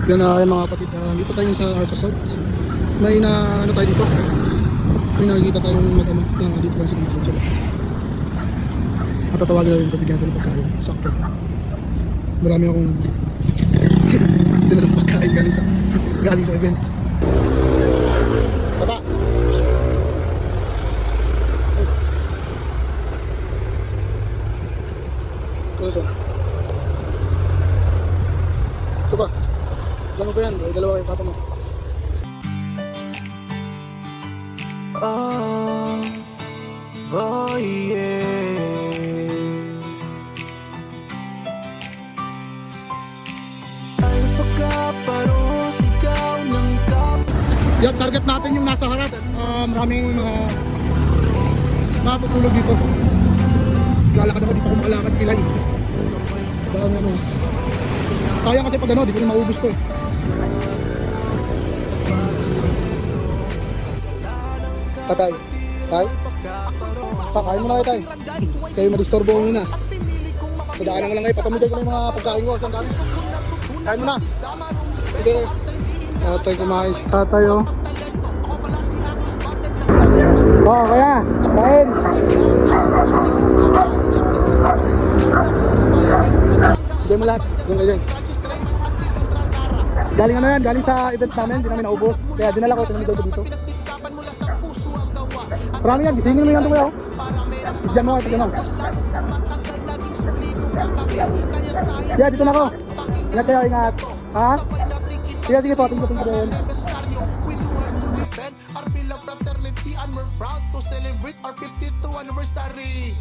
Yan yan mga kapatid, dito tayo sa Arcasouth. May ano tayo dito. May nakikita tayong mag-ama na dito lang siguro sila. At tatawagin na rin ito, bigyan natin ng pagkain. Sakto. Marami akong dinalang pagkain galing sa event. Bata! Ito. Ito ba? Alam mo ba yan? Dalawa kayo papa mo. Oh, oh yeah. Ay pagkaparos ikaw ng kap. Yan, target natin yung nasa harap. Maraming matutulog dito. Lalakad ako dito kung makalakad kilay. Ano. Sayang kasi pag ano, di ko na maubos to eh. Tatay, tay? Pakain mo na kayo tay. Kayo madisturbo mo muna. Padaanan ko lang kayo, patamigay ko na yung mga pagkain ko. Saan dami? Kain mo na. Sige. Tatay kumain si tatay oh. Oh, kaya, kain. Bigay mo lahat, yung kayo. Galing ano yan, galing sa event namin, hindi namin naubos. Kaya dinala ko, tinamigay ko dito. Marami yan, gisingin mo yan ito kuya oh. Diyan mo, ito gano'n. Yeah, dito na ako. Ingat kayo, ingat. Ha? Sige, sige po, tingko din. Our beloved fraternity and we're proud to celebrate our 52nd anniversary.